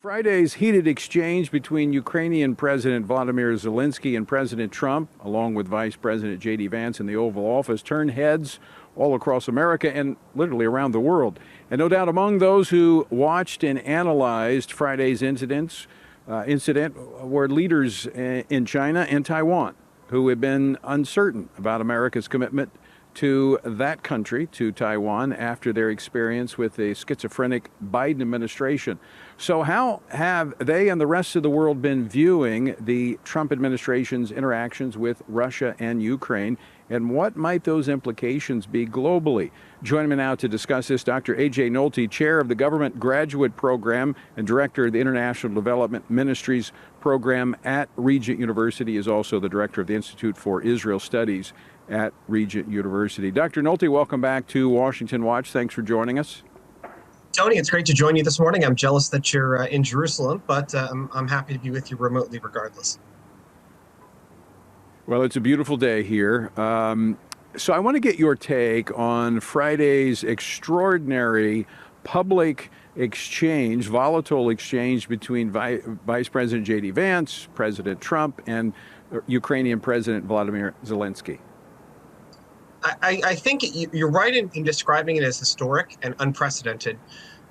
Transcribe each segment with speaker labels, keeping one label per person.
Speaker 1: Friday's heated exchange between Ukrainian President Vladimir Zelensky and President Trump, along with Vice President J.D. Vance in the Oval Office, turned heads all across America and literally around the world. And no doubt among those who watched and analyzed Friday's incident were leaders in China and Taiwan who have been uncertain about America's commitment to that country, to Taiwan, after their experience with the schizophrenic Biden administration. So how have they and the rest of the world been viewing the Trump administration's interactions with Russia and Ukraine, and what might those implications be globally? Joining me now to discuss this, Dr. A.J. Nolte, Chair of the Government Graduate Program and Director of the International Development Ministries Program at Regent University, is also the Director of the Institute for Israel Studies at Regent University. Dr. Nolte, welcome back to Washington Watch. Thanks for joining us.
Speaker 2: Tony, it's great to join you this morning. I'm jealous that you're in Jerusalem, but I'm happy to be with you remotely regardless.
Speaker 1: Well, it's a beautiful day here. So I want to get your take on Friday's extraordinary public exchange, volatile exchange between Vice President J.D. Vance, President Trump, and Ukrainian President Vladimir Zelensky.
Speaker 2: I think you're right in describing it as historic and unprecedented.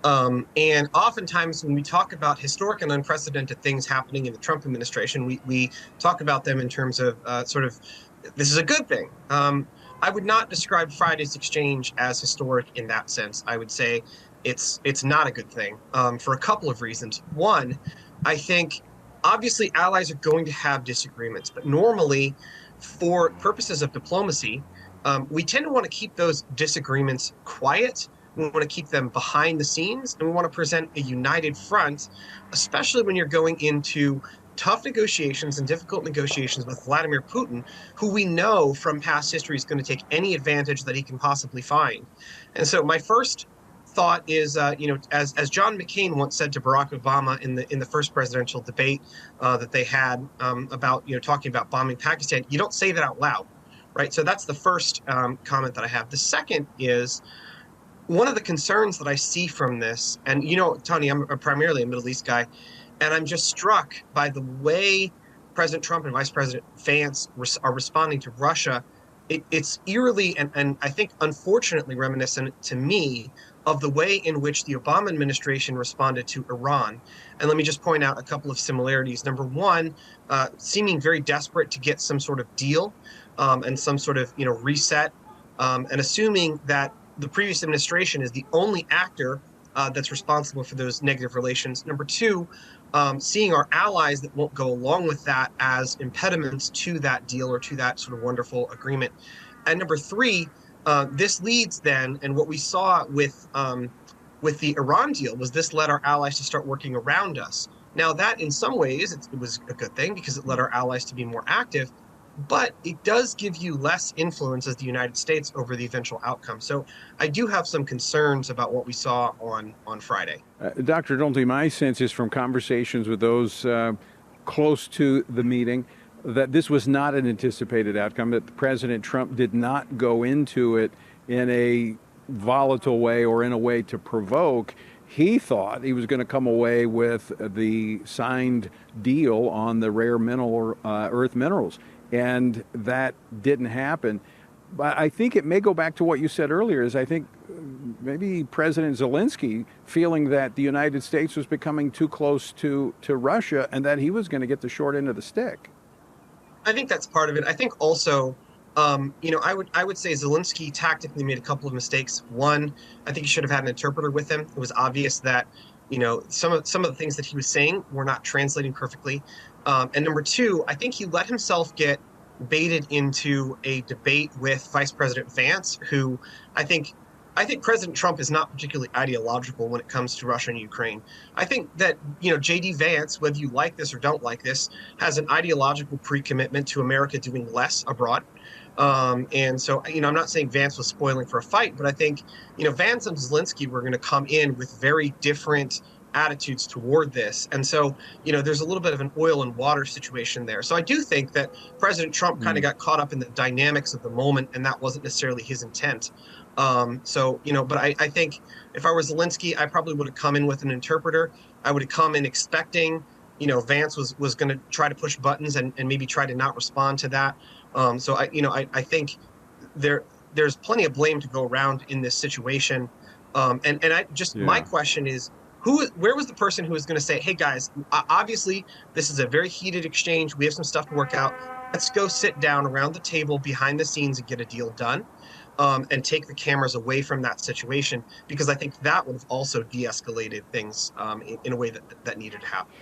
Speaker 2: And oftentimes when we talk about historic and unprecedented things happening in the Trump administration, we talk about them in terms of this is a good thing. I would not describe Friday's exchange as historic in that sense. I would say it's not a good thing for a couple of reasons. One, I think obviously allies are going to have disagreements, but normally for purposes of diplomacy, we tend to want to keep those disagreements quiet. We want to keep them behind the scenes, and we want to present a united front, especially when you're going into tough negotiations and difficult negotiations with Vladimir Putin, who we know from past history is going to take any advantage that he can possibly find. And so my first thought is, as John McCain once said to Barack Obama in the first presidential debate that they had about talking about bombing Pakistan, you don't say that out loud. Right. So that's the first comment that I have. The second is one of the concerns that I see from this. And, Tony, I'm primarily a Middle East guy, and I'm just struck by the way President Trump and Vice President Vance are responding to Russia. It's eerily and I think unfortunately reminiscent to me of the way in which the Obama administration responded to Iran. And let me just point out a couple of similarities. Number one, seeming very desperate to get some sort of deal and some sort of reset, and assuming that the previous administration is the only actor that's responsible for those negative relations. Number two, seeing our allies that won't go along with that as impediments to that deal or to that sort of wonderful agreement. And number three, this leads then, and what we saw with the Iran deal was this led our allies to start working around us. Now that in some ways it was a good thing because it led our allies to be more active, but it does give you less influence as the United States over the eventual outcome. So I do have some concerns about what we saw on Friday.
Speaker 1: Dr. Nolte, my sense is from conversations with those close to the meeting that this was not an anticipated outcome, that President Trump did not go into it in a volatile way or in a way to provoke. He thought he was going to come away with the signed deal on the rare earth minerals. And that didn't happen. But I think it may go back to what you said earlier, is I think maybe President Zelensky feeling that the United States was becoming too close to Russia and that he was going to get the short end of the stick.
Speaker 2: I think that's part of it. I think also, I would say Zelensky tactically made a couple of mistakes. One, I think he should have had an interpreter with him. It was obvious that some of the things that he was saying were not translating perfectly. And number two, I think he let himself get baited into a debate with Vice President Vance, who I think President Trump is not particularly ideological when it comes to Russia and Ukraine. I think that, J.D. Vance, whether you like this or don't like this, has an ideological pre-commitment to America doing less abroad. And so, I'm not saying Vance was spoiling for a fight, but I think, Vance and Zelensky were going to come in with very different attitudes toward this. And so, there's a little bit of an oil and water situation there. So I do think that President Trump kind of got caught up in the dynamics of the moment, and that wasn't necessarily his intent. So, but I think if I were Zelensky, I probably would have come in with an interpreter. I would have come in expecting, Vance was going to try to push buttons and maybe try to not respond to that. So I think there's plenty of blame to go around in this situation. And my
Speaker 1: Yeah.
Speaker 2: question is, where was the person who was going to say, hey guys, obviously this is a very heated exchange. We have some stuff to work out. Let's go sit down around the table behind the scenes and get a deal done. And take the cameras away from that situation, because I think that would have also de-escalated things in a way that needed to happen.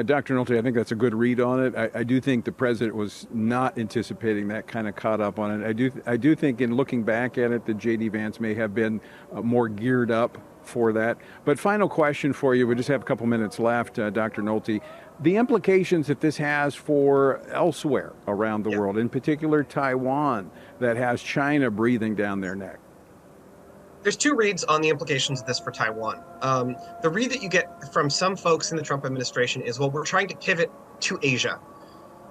Speaker 1: Dr. Nolte, I think that's a good read on it. I do think the president was not anticipating that, kind of caught up on it. I do think in looking back at it that J.D. Vance may have been more geared up for that. But final question for you, we just have a couple minutes left, Dr. Nolte. The implications that this has for elsewhere around the world, in particular Taiwan, that has China breathing down their neck.
Speaker 2: There's two reads on the implications of this for Taiwan. The read that you get from some folks in the Trump administration is, well, we're trying to pivot to Asia.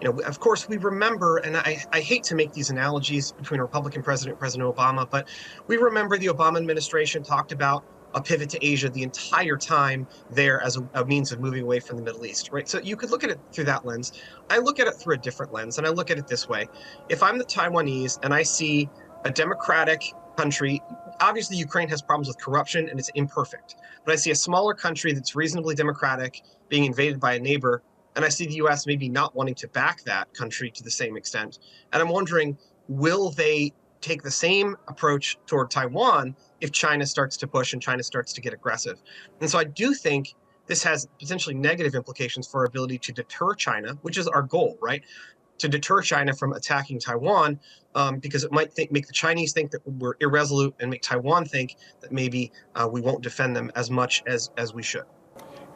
Speaker 2: Of course, we remember, and I hate to make these analogies between a Republican president and President Obama, but we remember the Obama administration talked about a pivot to Asia the entire time there as a means of moving away from the Middle East, right? So you could look at it through that lens. I look at it through a different lens, and I look at it this way. If I'm the Taiwanese and I see a democratic country, obviously Ukraine has problems with corruption and it's imperfect, but I see a smaller country that's reasonably democratic being invaded by a neighbor, and I see the US maybe not wanting to back that country to the same extent. And I'm wondering, will they take the same approach toward Taiwan if China starts to push and China starts to get aggressive? And so I do think this has potentially negative implications for our ability to deter China, which is our goal, right? To deter China from attacking Taiwan, because it might make the Chinese think that we're irresolute and make Taiwan think that maybe we won't defend them as much as we should.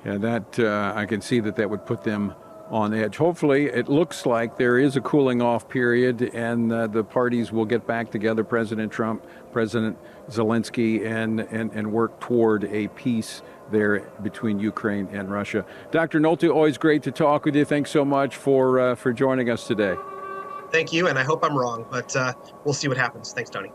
Speaker 1: Yeah, that I can see that would put them on edge. Hopefully, it looks like there is a cooling off period, and the parties will get back together, President Trump, President Zelensky, and work toward a peace there between Ukraine and Russia. Dr. Nolte, always great to talk with you. Thanks so much for joining us today.
Speaker 2: Thank you, and I hope I'm wrong, but we'll see what happens. Thanks, Tony.